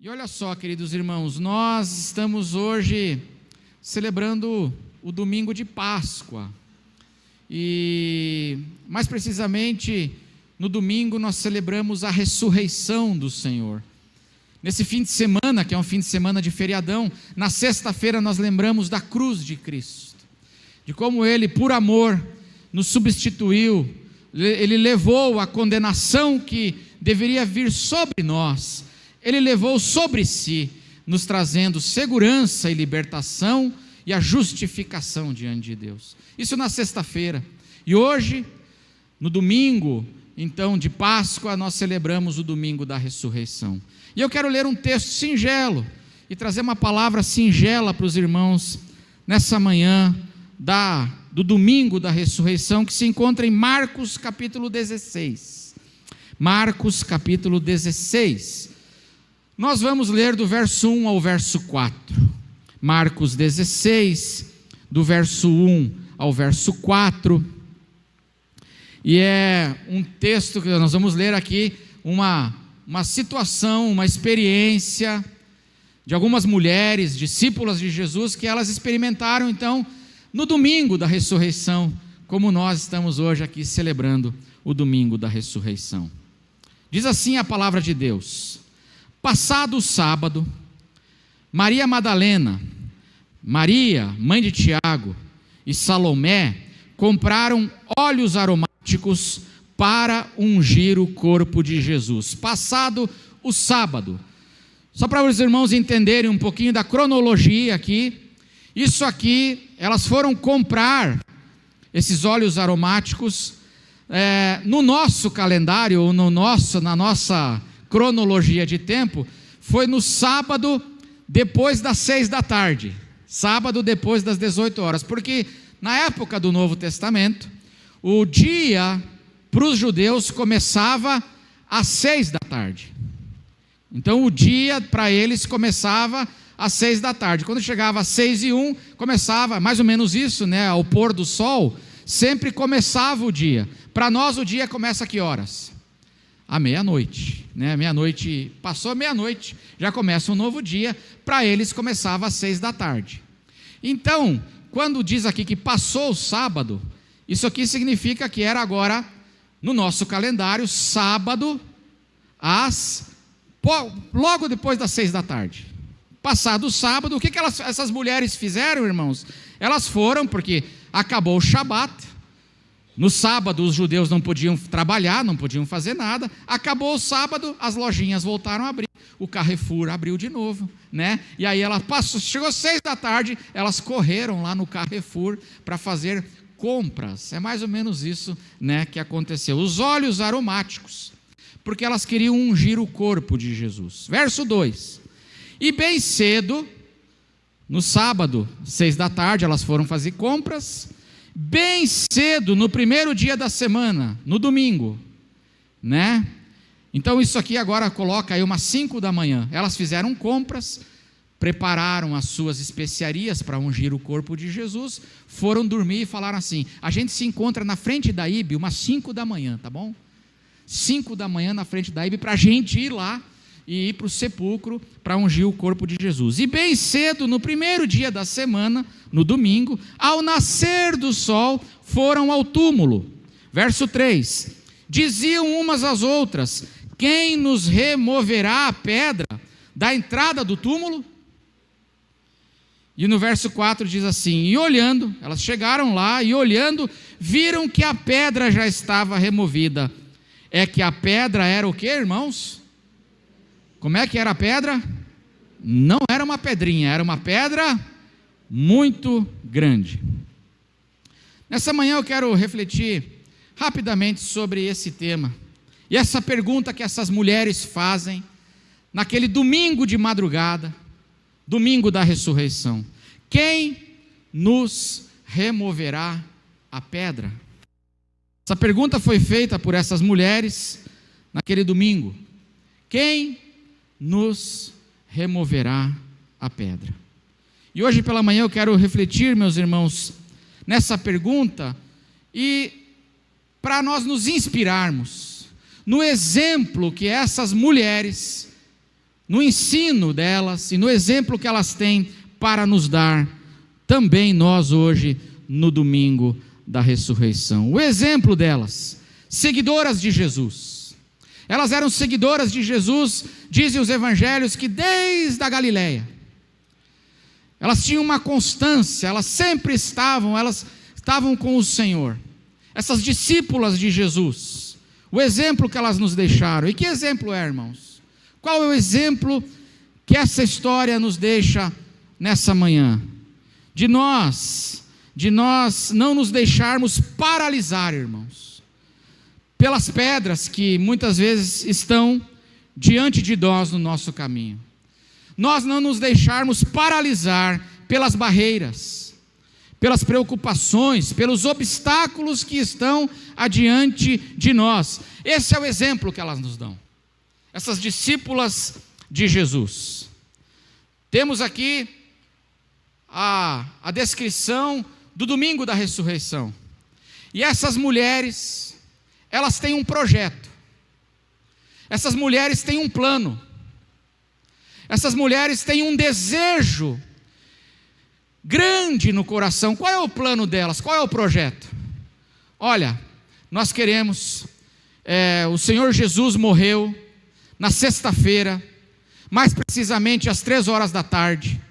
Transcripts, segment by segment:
E olha só, queridos irmãos, nós estamos hoje celebrando o domingo de Páscoa. E mais precisamente, no domingo nós celebramos a ressurreição do Senhor. Nesse fim de semana, que é um fim de semana de feriadão, na sexta-feira nós lembramos da cruz de Cristo, de como Ele, por amor, nos substituiu. Ele levou a condenação que deveria vir sobre nós, Ele levou sobre si, nos trazendo segurança e libertação e a justificação diante de Deus. Isso na sexta-feira. E hoje, no domingo, então, de Páscoa, nós celebramos o domingo da ressurreição. E eu quero ler um texto singelo e trazer uma palavra singela para os irmãos nessa manhã do domingo da ressurreição, que se encontra em Marcos capítulo 16. Marcos capítulo 16. Nós vamos ler do verso 1 ao verso 4. Marcos 16, do verso 1 ao verso 4. E é um texto que nós vamos ler aqui, uma situação, uma experiência de algumas mulheres, discípulas de Jesus, que elas experimentaram então no domingo da ressurreição, como nós estamos hoje aqui celebrando o domingo da ressurreição. Diz assim a palavra de Deus: passado o sábado, Maria Madalena, Maria, mãe de Tiago, e Salomé compraram óleos aromáticos para ungir o corpo de Jesus. Passado o sábado, só para os irmãos entenderem um pouquinho da cronologia aqui, isso aqui, elas foram comprar esses óleos aromáticos no nosso calendário, ou na nossa cronologia de tempo, foi no sábado depois das 6 da tarde, sábado depois das 18 horas, porque na época do Novo Testamento, o dia para os judeus começava às 6 da tarde, então o dia para eles começava às 6 da tarde, quando chegava às 6:01, começava, mais ou menos isso, ao pôr do sol, sempre começava o dia. Para nós o dia começa a que horas? À meia-noite, meia-noite, passou meia-noite, já começa um novo dia. Para eles começava às 6 da tarde. Então, quando diz aqui que passou o sábado, isso aqui significa que era agora, no nosso calendário, sábado, logo depois das 6 da tarde. Passado o sábado, o que essas mulheres fizeram, irmãos? Elas foram, porque acabou o Shabat. No sábado os judeus não podiam trabalhar, não podiam fazer nada. Acabou o sábado, as lojinhas voltaram a abrir. O Carrefour abriu de novo, E aí chegou 6 da tarde, elas correram lá no Carrefour para fazer compras. É mais ou menos isso, que aconteceu. Os óleos aromáticos, porque elas queriam ungir o corpo de Jesus. Verso 2. E bem cedo, no sábado, 6 da tarde, elas foram fazer compras. Bem cedo, no primeiro dia da semana, no domingo, Então isso aqui agora coloca aí umas 5 da manhã. Elas fizeram compras, prepararam as suas especiarias para ungir o corpo de Jesus, foram dormir e falaram assim: a gente se encontra na frente da IB umas 5 da manhã, tá bom? 5 da manhã na frente da IB para a gente ir lá e ir para o sepulcro para ungir o corpo de Jesus. E bem cedo, no primeiro dia da semana, no domingo, ao nascer do sol, foram ao túmulo. Verso 3, diziam umas às outras: quem nos removerá a pedra da entrada do túmulo? E no verso 4 diz assim: e olhando, elas chegaram lá e olhando, viram que a pedra já estava removida. É que a pedra era o que, irmãos? Como é que era a pedra? Não era uma pedrinha, era uma pedra muito grande. Nessa manhã eu quero refletir rapidamente sobre esse tema. E essa pergunta que essas mulheres fazem naquele domingo de madrugada, domingo da ressurreição: quem nos removerá a pedra? Essa pergunta foi feita por essas mulheres naquele domingo. Quem nos removerá a pedra? E hoje pela manhã eu quero refletir, meus irmãos, nessa pergunta, e para nós nos inspirarmos no exemplo que essas mulheres no ensino delas e no exemplo que elas têm para nos dar, também nós hoje, no domingo da ressurreição. O exemplo delas, seguidoras de Jesus. Elas eram seguidoras de Jesus, dizem os evangelhos, que desde a Galileia. Elas tinham uma constância, elas sempre estavam com o Senhor. Essas discípulas de Jesus, o exemplo que elas nos deixaram. E que exemplo é, irmãos? Qual é o exemplo que essa história nos deixa nessa manhã? De nós não nos deixarmos paralisar, irmãos, pelas pedras que muitas vezes estão diante de nós no nosso caminho. Nós não nos deixarmos paralisar pelas barreiras, pelas preocupações, pelos obstáculos que estão adiante de nós. Esse é o exemplo que elas nos dão, essas discípulas de Jesus. Temos aqui a descrição do domingo da ressurreição, e essas mulheres, elas têm um projeto, essas mulheres têm um plano, essas mulheres têm um desejo grande no coração. Qual é o plano delas? Qual é o projeto? Olha, nós queremos, o Senhor Jesus morreu na sexta-feira, mais precisamente às 3 horas da tarde.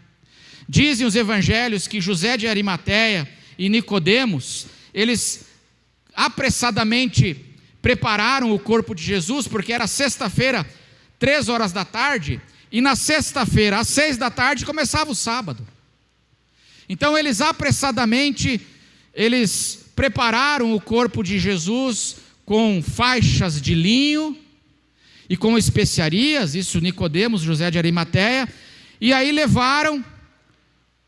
Dizem os evangelhos que José de Arimateia e Nicodemos, eles apressadamente prepararam o corpo de Jesus, porque era sexta-feira, 3 horas da tarde, e na sexta-feira, às 6 da tarde, começava o sábado. Então eles apressadamente, eles prepararam o corpo de Jesus com faixas de linho e com especiarias, isso Nicodemos, José de Arimateia, e aí levaram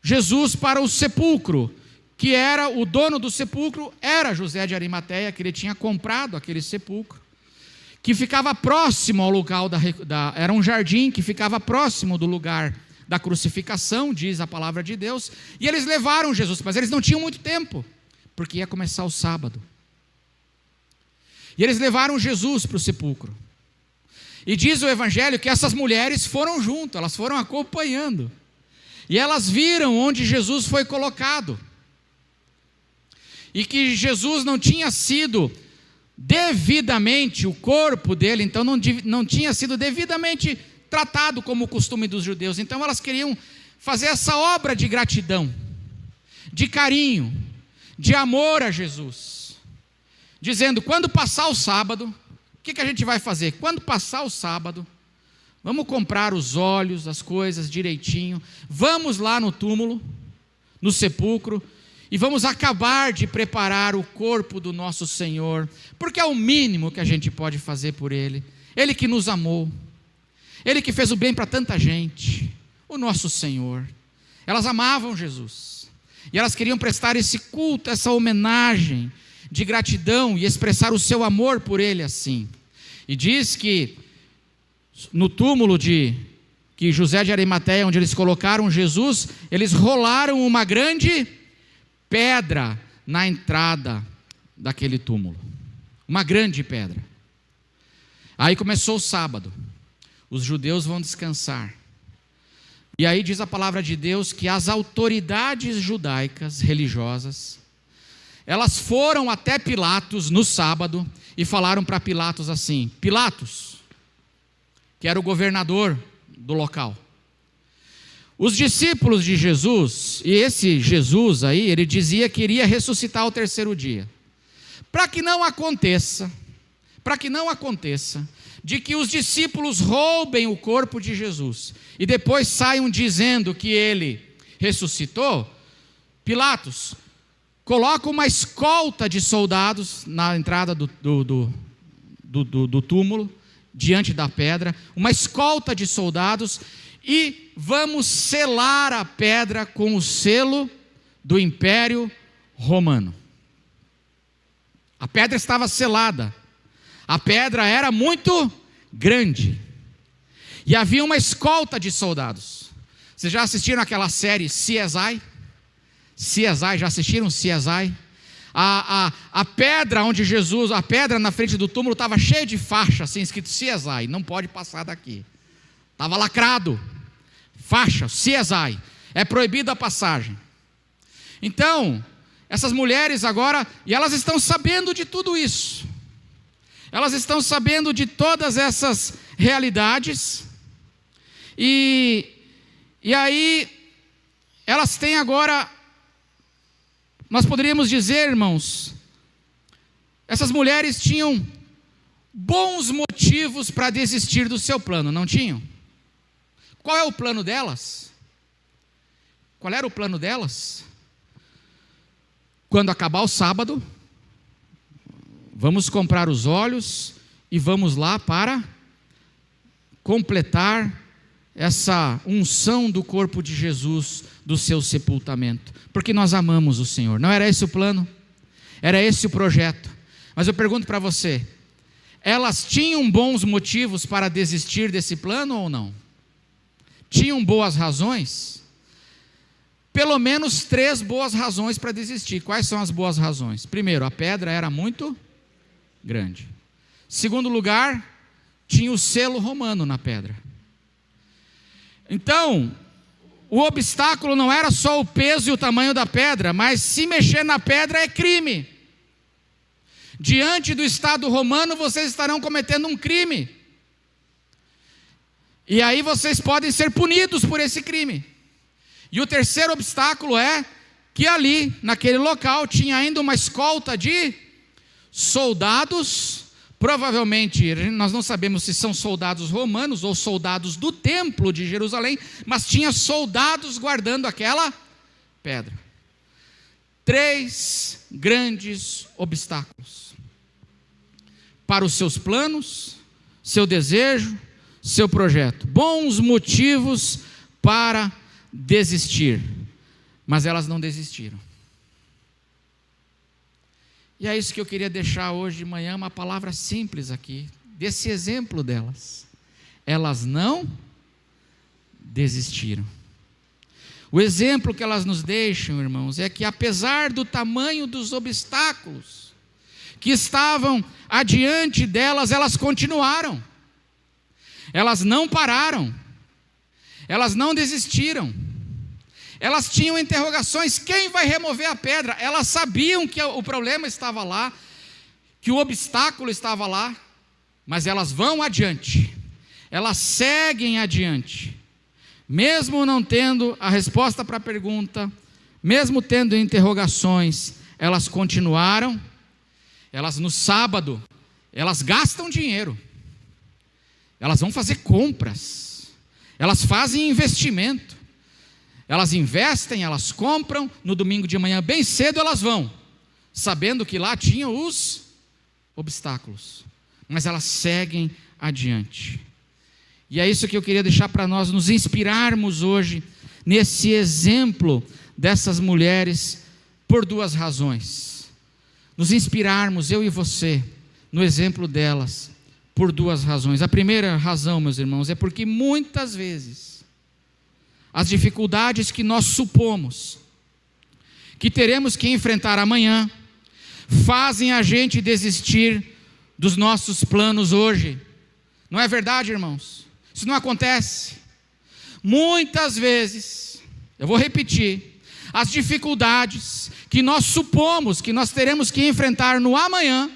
Jesus para o sepulcro, que era o dono do sepulcro, era José de Arimateia, que ele tinha comprado aquele sepulcro, que ficava próximo ao local era um jardim que ficava próximo do lugar da crucificação, diz a palavra de Deus, e eles levaram Jesus, mas eles não tinham muito tempo, porque ia começar o sábado, e eles levaram Jesus para o sepulcro, e diz o evangelho que essas mulheres foram junto, elas foram acompanhando, e elas viram onde Jesus foi colocado, e que Jesus não tinha sido devidamente, o corpo dele, então não tinha sido devidamente tratado como o costume dos judeus. Então elas queriam fazer essa obra de gratidão, de carinho, de amor a Jesus, dizendo: quando passar o sábado, o que a gente vai fazer? Quando passar o sábado, vamos comprar os óleos, as coisas direitinho, vamos lá no túmulo, no sepulcro, e vamos acabar de preparar o corpo do nosso Senhor, porque é o mínimo que a gente pode fazer por Ele. Ele que nos amou, Ele que fez o bem para tanta gente, o nosso Senhor. Elas amavam Jesus, e elas queriam prestar esse culto, essa homenagem de gratidão, e expressar o seu amor por Ele assim. E diz que no túmulo que José de Arimateia, onde eles colocaram Jesus, eles rolaram uma grande pedra na entrada daquele túmulo, uma grande pedra. Aí começou o sábado, os judeus vão descansar, e aí diz a palavra de Deus que as autoridades judaicas, religiosas, elas foram até Pilatos no sábado e falaram para Pilatos assim: Pilatos, que era o governador do local, os discípulos de Jesus, e esse Jesus aí, ele dizia que iria ressuscitar ao 3º dia. Para que não aconteça de que os discípulos roubem o corpo de Jesus e depois saiam dizendo que ele ressuscitou, Pilatos coloca uma escolta de soldados na entrada do túmulo, diante da pedra, uma escolta de soldados, e vamos selar a pedra com o selo do Império Romano. A pedra estava selada, a pedra era muito grande, e havia uma escolta de soldados. Vocês já assistiram aquela série CSI? CSI, já assistiram CSI? A pedra onde Jesus, a pedra na frente do túmulo estava cheia de faixa, assim, escrito CSI, não pode passar daqui. estava lacrado, faixa, CSI, é proibida a passagem. Então, essas mulheres agora, e elas estão sabendo de tudo isso, elas estão sabendo de todas essas realidades, e aí, elas têm agora, nós poderíamos dizer, irmãos, essas mulheres tinham bons motivos para desistir do seu plano, não tinham? Qual é o plano delas? Qual era o plano delas? Quando acabar o sábado, vamos comprar os óleos e vamos lá para completar essa unção do corpo de Jesus, do seu sepultamento, porque nós amamos o Senhor. Não era esse o plano? Era esse o projeto. Mas eu pergunto para você, elas tinham bons motivos para desistir desse plano ou não? Tinham boas razões? Pelo menos 3 boas razões para desistir. Quais são as boas razões? Primeiro, a pedra era muito grande. Segundo lugar, tinha o selo romano na pedra. Então, o obstáculo não era só o peso e o tamanho da pedra, mas se mexer na pedra é crime. Diante do Estado romano, vocês estarão cometendo um crime. E aí vocês podem ser punidos por esse crime. E o terceiro obstáculo é que ali, naquele local, tinha ainda uma escolta de soldados, provavelmente, nós não sabemos se são soldados romanos ou soldados do templo de Jerusalém, mas tinha soldados guardando aquela pedra. 3 grandes obstáculos para os seus planos, seu desejo, seu projeto. Bons motivos para desistir, mas elas não desistiram. E é isso que eu queria deixar hoje de manhã, uma palavra simples aqui, desse exemplo delas. Elas não desistiram. O exemplo que elas nos deixam, irmãos, é que apesar do tamanho dos obstáculos que estavam adiante delas, elas continuaram. Elas não pararam. Elas não desistiram. Elas tinham interrogações: quem vai remover a pedra? Elas sabiam que o problema estava lá, que o obstáculo estava lá, mas elas vão adiante. Elas seguem adiante. Mesmo não tendo a resposta para a pergunta, mesmo tendo interrogações, elas continuaram. Elas no sábado, elas gastam dinheiro. Elas vão fazer compras. Elas fazem investimento. Elas investem, elas compram. No domingo de manhã, bem cedo, elas vão, sabendo que lá tinham os obstáculos. Mas elas seguem adiante. E é isso que eu queria deixar para nós nos inspirarmos hoje, nesse exemplo dessas mulheres, por 2 razões. Nos inspirarmos, eu e você, no exemplo delas, por 2 razões. A primeira razão, meus irmãos, é porque muitas vezes as dificuldades que nós supomos que teremos que enfrentar amanhã fazem a gente desistir dos nossos planos hoje. Não é verdade, irmãos? Isso não acontece. Muitas vezes, eu vou repetir, as dificuldades que nós supomos que nós teremos que enfrentar no amanhã,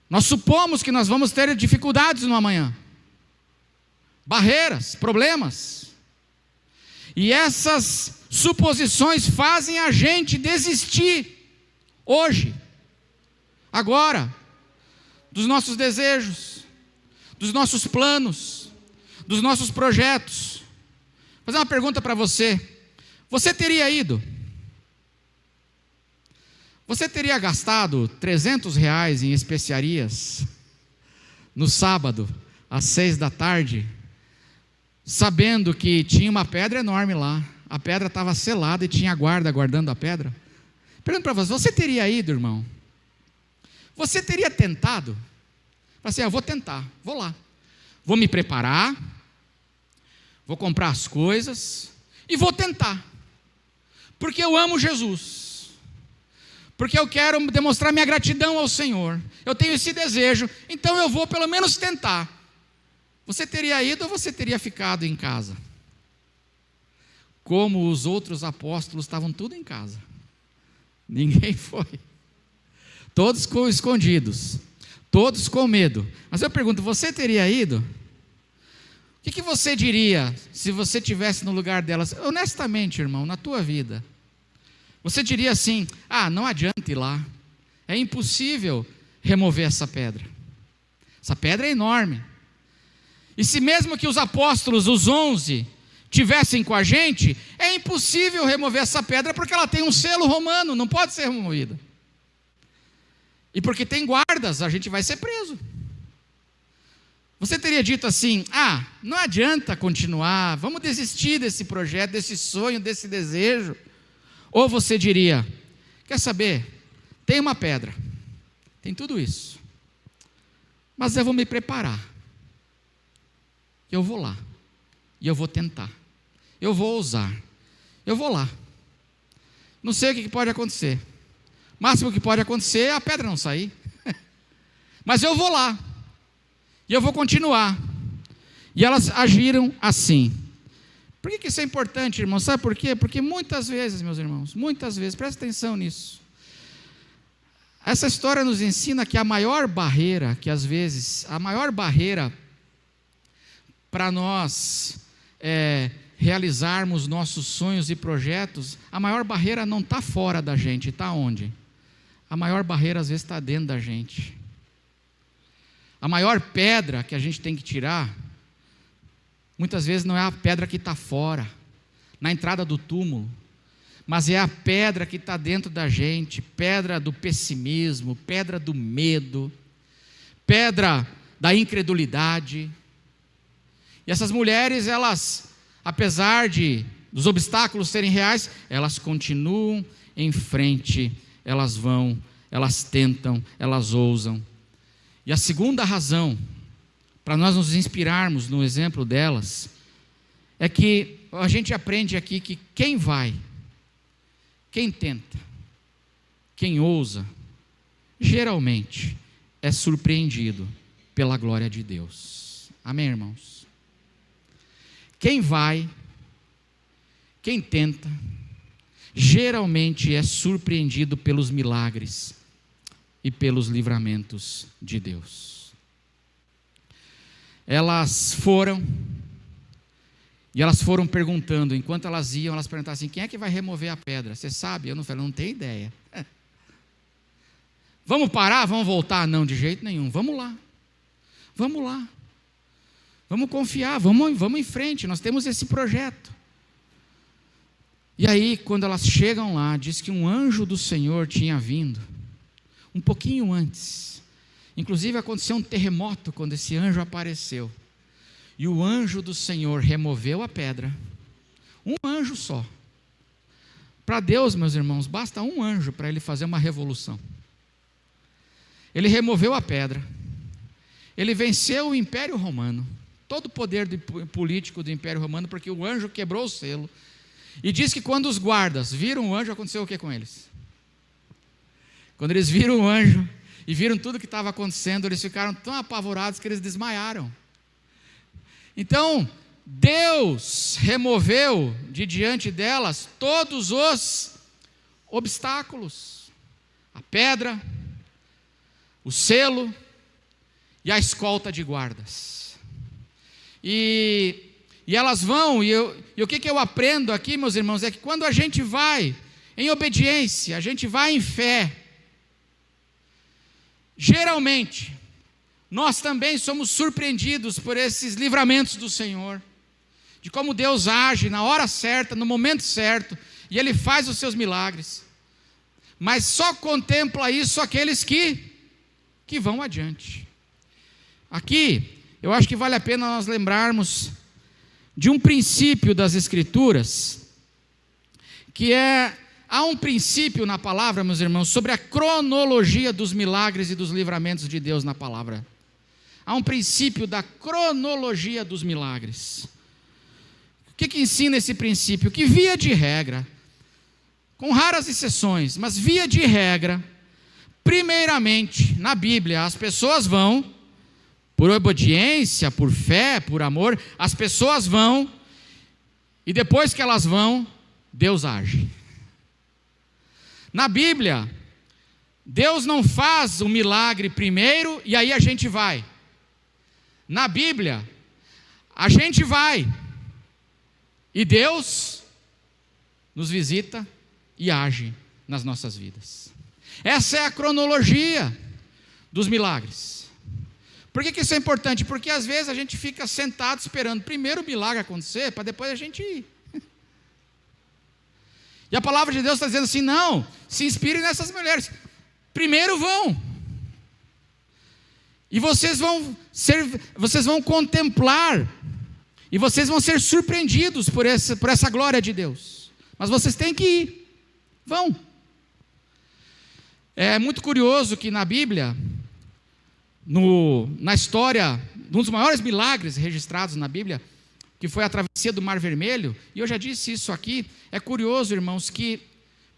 nós supomos que nós vamos ter dificuldades no amanhã, barreiras, problemas, e essas suposições fazem a gente desistir hoje, agora, dos nossos desejos, dos nossos planos, dos nossos projetos. Vou fazer uma pergunta para você: você teria ido? Você teria gastado R$300 em especiarias no sábado, às 6 da tarde, sabendo que tinha uma pedra enorme lá, a pedra estava selada e tinha guarda guardando a pedra? Pergunto para você: você teria ido, irmão? Você teria tentado? Assim, eu vou tentar, vou lá, vou me preparar, vou comprar as coisas e vou tentar, porque eu amo Jesus, porque eu quero demonstrar minha gratidão ao Senhor, eu tenho esse desejo, então eu vou pelo menos tentar. Você teria ido ou você teria ficado em casa? Como os outros apóstolos estavam tudo em casa. Ninguém foi. Todos escondidos. Todos com medo. Mas eu pergunto, você teria ido? O que você diria se você estivesse no lugar delas? Honestamente, irmão, na tua vida. Você diria assim, não adianta ir lá. É impossível remover essa pedra. Essa pedra é enorme. E se mesmo que os apóstolos, os 11, tivessem com a gente, é impossível remover essa pedra porque ela tem um selo romano, não pode ser removida. E porque tem guardas, a gente vai ser preso. Você teria dito assim, não adianta continuar, vamos desistir desse projeto, desse sonho, desse desejo. Ou você diria, quer saber, tem uma pedra, tem tudo isso, mas eu vou me preparar. Eu vou lá, e eu vou tentar, eu vou ousar, eu vou lá. Não sei o que pode acontecer. O máximo que pode acontecer é a pedra não sair. Mas eu vou lá. E eu vou continuar. E elas agiram assim. Por que isso é importante, irmão? Sabe por quê? Porque muitas vezes, meus irmãos, muitas vezes, presta atenção nisso. Essa história nos ensina que a maior barreira, a maior barreira para nós realizarmos nossos sonhos e projetos, a maior barreira não está fora da gente, está onde? A maior barreira às vezes está dentro da gente. A maior pedra que a gente tem que tirar, muitas vezes não é a pedra que está fora, na entrada do túmulo, mas é a pedra que está dentro da gente, pedra do pessimismo, pedra do medo, pedra da incredulidade. E essas mulheres, elas, apesar dos obstáculos serem reais, elas continuam em frente, elas vão, elas tentam, elas ousam. E a segunda razão, para nós nos inspirarmos no exemplo delas, é que a gente aprende aqui que quem vai, quem tenta, quem ousa, geralmente é surpreendido pela glória de Deus. Amém, irmãos? Quem vai, quem tenta, geralmente é surpreendido pelos milagres e pelos livramentos de Deus. Elas foram perguntando, enquanto elas iam, elas perguntavam assim, quem é que vai remover a pedra? Você sabe? Eu não falei, não tenho ideia. Vamos parar? Vamos voltar? Não, de jeito nenhum. Vamos lá. Vamos confiar, vamos em frente, nós temos esse projeto. E aí, quando elas chegam lá, diz que um anjo do Senhor tinha vindo, um pouquinho antes. Inclusive aconteceu um terremoto quando esse anjo apareceu. E o anjo do Senhor removeu a pedra. Um anjo só. Para Deus, meus irmãos, basta um anjo para ele fazer uma revolução. Ele removeu a pedra. Ele venceu o Império Romano. Todo o poder político do Império Romano, porque o anjo quebrou o selo. E diz que quando os guardas viram o anjo, aconteceu o que com eles? Quando eles viram o anjo e viram tudo o que estava acontecendo, eles ficaram tão apavorados que eles desmaiaram. Então, Deus removeu de diante delas todos os obstáculos. A pedra, o selo e a escolta de guardas. E elas vão, e o que eu aprendo aqui, meus irmãos, é que quando a gente vai em obediência, a gente vai em fé, geralmente, nós também somos surpreendidos por esses livramentos do Senhor, de como Deus age na hora certa, no momento certo, e Ele faz os seus milagres, mas só contempla isso aqueles que vão adiante. Aqui, eu acho que vale a pena nós lembrarmos de um princípio das Escrituras, que há um princípio na palavra, meus irmãos, sobre a cronologia dos milagres e dos livramentos de Deus na palavra. Há um princípio da cronologia dos milagres. O que ensina esse princípio? Que via de regra, com raras exceções, mas via de regra, primeiramente, na Bíblia, as pessoas vão por obediência, por fé, por amor, as pessoas vão, e depois que elas vão, Deus age. Na Bíblia, Deus não faz o milagre primeiro e aí a gente vai. Na Bíblia, a gente vai e Deus nos visita e age nas nossas vidas. Essa é a cronologia dos milagres. Por que isso é importante? Porque às vezes a gente fica sentado esperando primeiro o milagre acontecer, para depois a gente ir. E a palavra de Deus está dizendo assim: não, se inspire nessas mulheres. Primeiro vão. E vocês vão contemplar, e vocês vão ser surpreendidos por essa glória de Deus. Mas vocês têm que ir. Vão. É muito curioso que na Bíblia, na história, um dos maiores milagres registrados na Bíblia, que foi a travessia do Mar Vermelho, e eu já disse isso aqui, é curioso, irmãos, que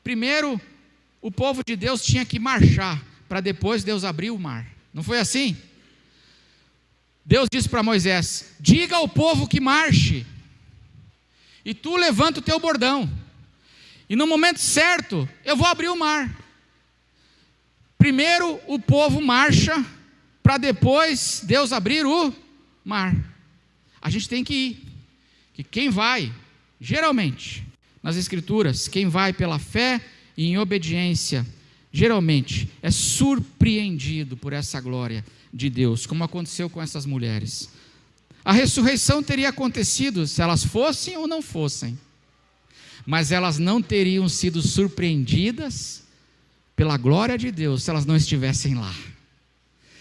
primeiro o povo de Deus tinha que marchar, para depois Deus abrir o mar. Não foi assim? Deus disse para Moisés: diga ao povo que marche, e tu levanta o teu bordão, e no momento certo, eu vou abrir o mar. Primeiro o povo marcha, para depois Deus abrir o mar. A gente tem que ir. Que quem vai, geralmente, nas Escrituras, quem vai pela fé e em obediência, geralmente é surpreendido por essa glória de Deus, como aconteceu com essas mulheres. A ressurreição teria acontecido se elas fossem ou não fossem, mas elas não teriam sido surpreendidas pela glória de Deus se elas não estivessem lá.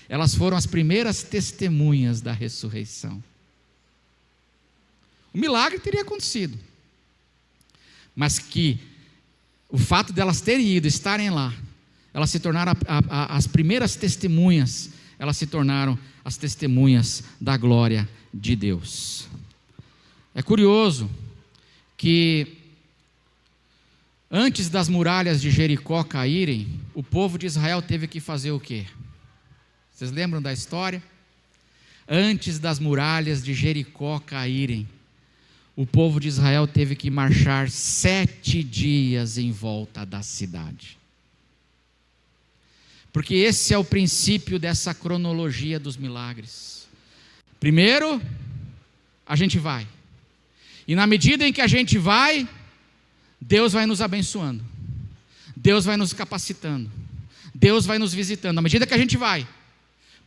Elas foram as primeiras testemunhas da ressurreição. O milagre teria acontecido, mas que o fato de elas terem ido, estarem lá, elas se tornaram as primeiras testemunhas, elas se tornaram as testemunhas da glória de Deus. É curioso que antes das muralhas de Jericó caírem, o povo de Israel teve que fazer o quê? Vocês lembram da história? Antes das muralhas de Jericó caírem, o povo de Israel teve que marchar 7 dias em volta da cidade. Porque esse é o princípio dessa cronologia dos milagres. Primeiro, a gente vai. E na medida em que a gente vai, Deus vai nos abençoando. Deus vai nos capacitando. Deus vai nos visitando. À medida que a gente vai.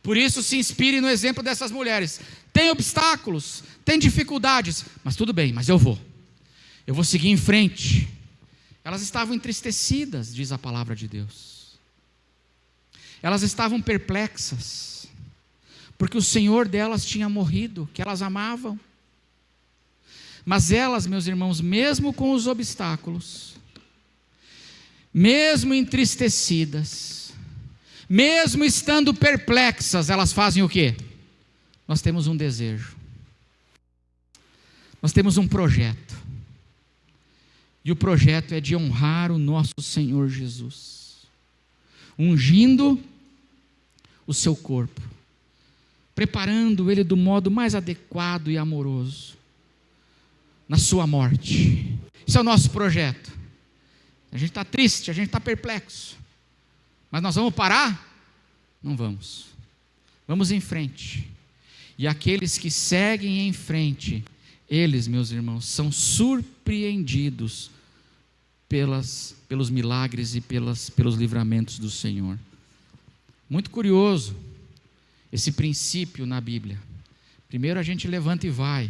Por isso, se inspire no exemplo dessas mulheres. Tem obstáculos, tem dificuldades, mas tudo bem, mas eu vou seguir em frente. Elas estavam entristecidas, diz a palavra de Deus. Elas estavam perplexas, porque o Senhor delas tinha morrido, que elas amavam. Mas elas, meus irmãos, mesmo com os obstáculos, mesmo entristecidas, mesmo estando perplexas, elas fazem o quê? Nós temos um desejo, nós temos um projeto, e o projeto é de honrar o nosso Senhor Jesus, ungindo o seu corpo, preparando ele do modo mais adequado e amoroso, na sua morte. Esse é o nosso projeto. A gente está triste, a gente está perplexo, mas nós vamos parar? Não vamos. Vamos em frente. E aqueles que seguem em frente, eles, meus irmãos, são surpreendidos pelos milagres e pelos livramentos do Senhor. Muito curioso esse princípio na Bíblia. Primeiro a gente levanta e vai,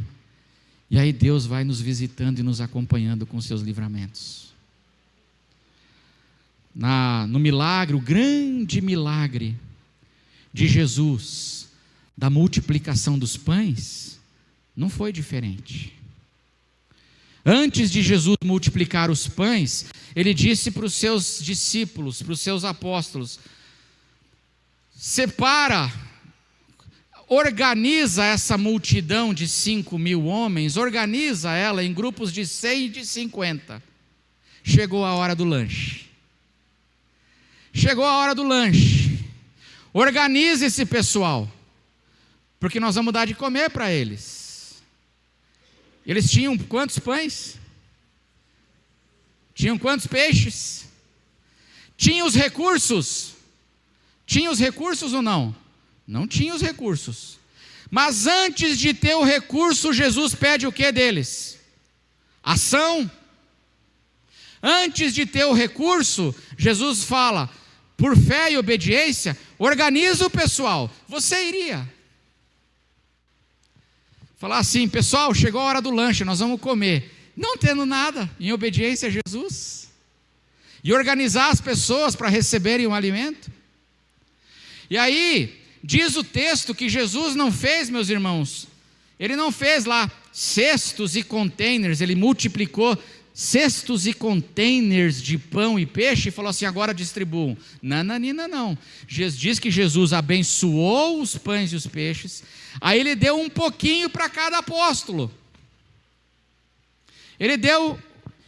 e aí Deus vai nos visitando e nos acompanhando com seus livramentos. No milagre, o grande milagre de Jesus, da multiplicação dos pães, não foi diferente. Antes de Jesus multiplicar os pães, ele disse para os seus discípulos, para os seus apóstolos: separa, organiza essa multidão de 5.000 homens, organiza ela em grupos de 100 e de 50. Chegou a hora do lanche. Chegou a hora do lanche. Organize esse pessoal, porque nós vamos dar de comer para eles. Eles tinham quantos pães? Tinham quantos peixes? Tinham os recursos? Tinha os recursos ou não? Não tinha os recursos. Mas antes de ter o recurso, Jesus pede o que deles? Ação. Antes de ter o recurso, Jesus fala, por fé e obediência, organiza o pessoal. Você iria falar assim, pessoal, chegou a hora do lanche, nós vamos comer. Não tendo nada, em obediência a Jesus. E organizar as pessoas para receberem o alimento. E aí, diz o texto que Jesus não fez, meus irmãos, ele não fez lá cestos e containers, ele multiplicou cestos e containers de pão e peixe e falou assim, agora distribuam. Nananina não. Diz que Jesus abençoou os pães e os peixes, aí ele deu um pouquinho para cada apóstolo. Ele deu,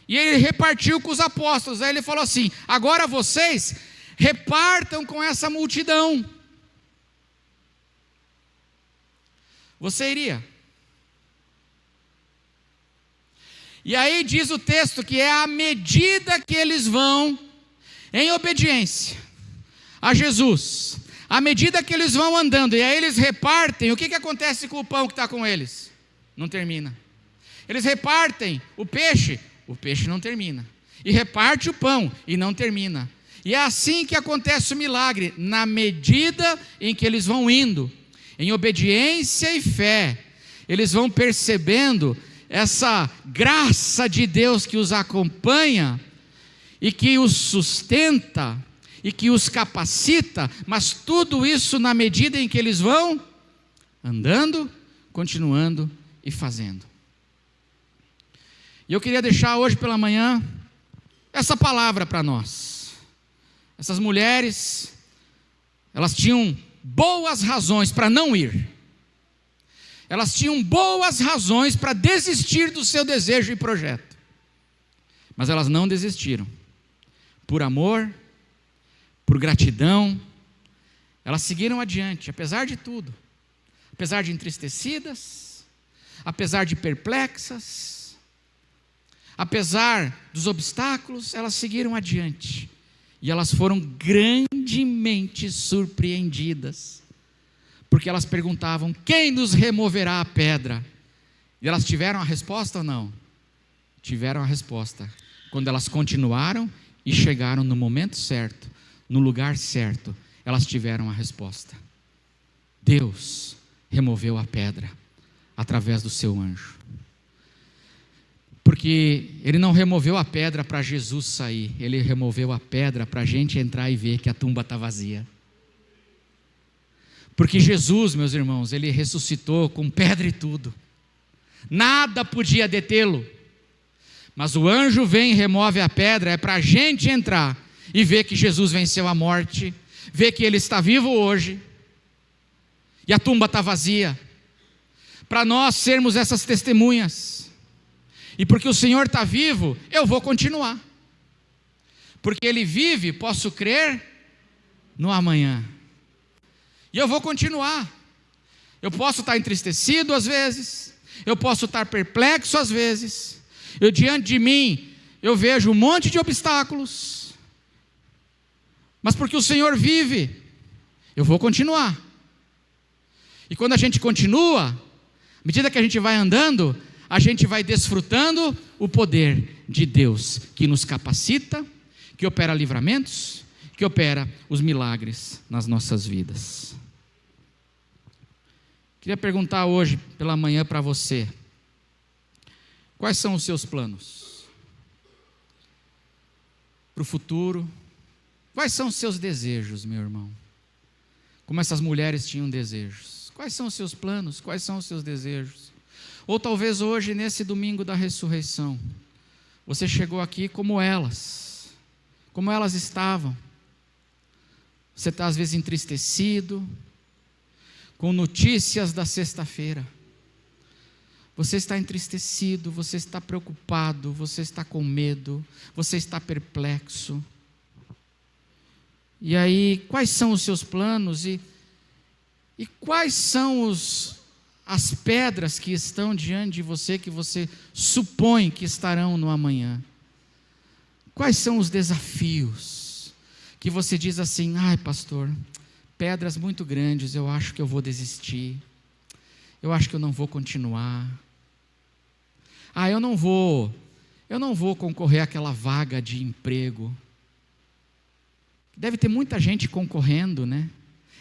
e ele repartiu com os apóstolos, aí ele falou assim, agora vocês repartam com essa multidão. Você iria? E aí diz o texto que é à medida que eles vão em obediência a Jesus, à medida que eles vão andando, e aí eles repartem, o que acontece com o pão que está com eles? Não termina. Eles repartem o peixe não termina. E reparte o pão, e não termina. E é assim que acontece o milagre, na medida em que eles vão indo, em obediência e fé, eles vão percebendo essa graça de Deus que os acompanha, e que os sustenta, e que os capacita, mas tudo isso na medida em que eles vão andando, continuando e fazendo. E eu queria deixar hoje pela manhã essa palavra para nós. Essas mulheres, elas tinham boas razões para não ir. Elas tinham boas razões para desistir do seu desejo e projeto. Mas elas não desistiram. Por amor, por gratidão, elas seguiram adiante, apesar de tudo. Apesar de entristecidas, apesar de perplexas, apesar dos obstáculos, elas seguiram adiante. E elas foram grandemente surpreendidas, porque elas perguntavam, quem nos removerá a pedra? E elas tiveram a resposta ou não? Tiveram a resposta, quando elas continuaram e chegaram no momento certo, no lugar certo, elas tiveram a resposta. Deus removeu a pedra, através do seu anjo. Porque ele não removeu a pedra para Jesus sair, ele removeu a pedra para a gente entrar e ver que a tumba está vazia. Porque Jesus, meus irmãos, ele ressuscitou com pedra e tudo. Nada podia detê-lo. Mas o anjo vem e remove a pedra, é para a gente entrar e ver que Jesus venceu a morte, ver que ele está vivo hoje, e a tumba está vazia. Para nós sermos essas testemunhas. E porque o Senhor está vivo, eu vou continuar. Porque Ele vive, posso crer no amanhã. E eu vou continuar. Eu posso estar entristecido às vezes, eu posso estar perplexo às vezes, diante de mim, eu vejo um monte de obstáculos, mas porque o Senhor vive, eu vou continuar. E quando a gente continua, à medida que a gente vai andando, a gente vai desfrutando o poder de Deus, que nos capacita, que opera livramentos, que opera os milagres nas nossas vidas. Queria perguntar hoje pela manhã para você, quais são os seus planos para o futuro? Quais são os seus desejos, meu irmão? Como essas mulheres tinham desejos. Quais são os seus planos? Quais são os seus desejos? Ou talvez hoje, nesse domingo da ressurreição, você chegou aqui como elas estavam. Você está às vezes entristecido, com notícias da sexta-feira. Você está entristecido, você está preocupado, você está com medo, você está perplexo. E aí, quais são os seus planos? E E quais são as pedras que estão diante de você, que você supõe que estarão no amanhã? Quais são os desafios que você diz assim: ai pastor, pedras muito grandes, eu acho que eu vou desistir, eu acho que eu não vou continuar, eu não vou concorrer àquela vaga de emprego. Deve ter muita gente concorrendo, né?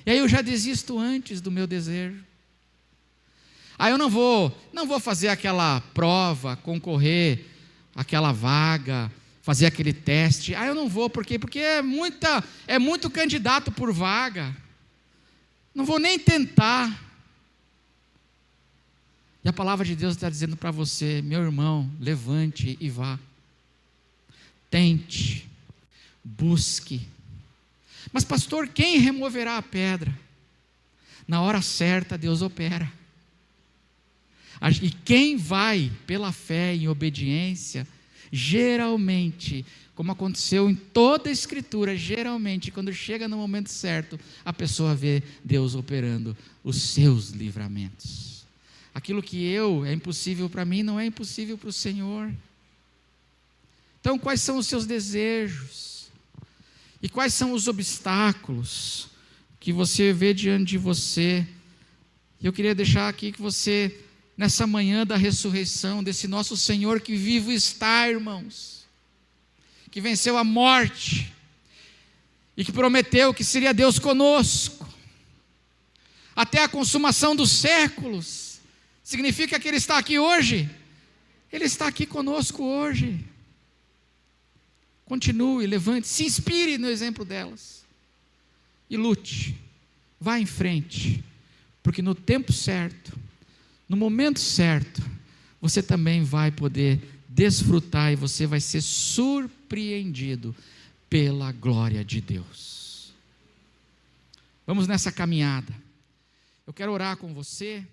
E aí eu já desisto antes do meu desejo. Eu não vou fazer aquela prova, concorrer àquela vaga, fazer aquele teste. Eu não vou, por quê? Porque é muito candidato por vaga. Não vou nem tentar. E a palavra de Deus está dizendo para você: meu irmão, levante e vá. Tente, busque. Mas pastor, quem removerá a pedra? Na hora certa Deus opera. E quem vai pela fé em obediência, geralmente, como aconteceu em toda a Escritura, geralmente, quando chega no momento certo, a pessoa vê Deus operando os seus livramentos. Aquilo que é impossível para mim, não é impossível para o Senhor. Então, quais são os seus desejos? E quais são os obstáculos que você vê diante de você? Eu queria deixar aqui que você, nessa manhã da ressurreição, desse nosso Senhor que vivo está, irmãos, que venceu a morte, e que prometeu que seria Deus conosco, até a consumação dos séculos. Significa que Ele está aqui hoje? Ele está aqui conosco hoje. Continue, levante, se inspire no exemplo delas, e lute, vá em frente, porque no tempo certo, no momento certo, você também vai poder desfrutar e você vai ser surpreendido pela glória de Deus. Vamos nessa caminhada. Eu quero orar com você.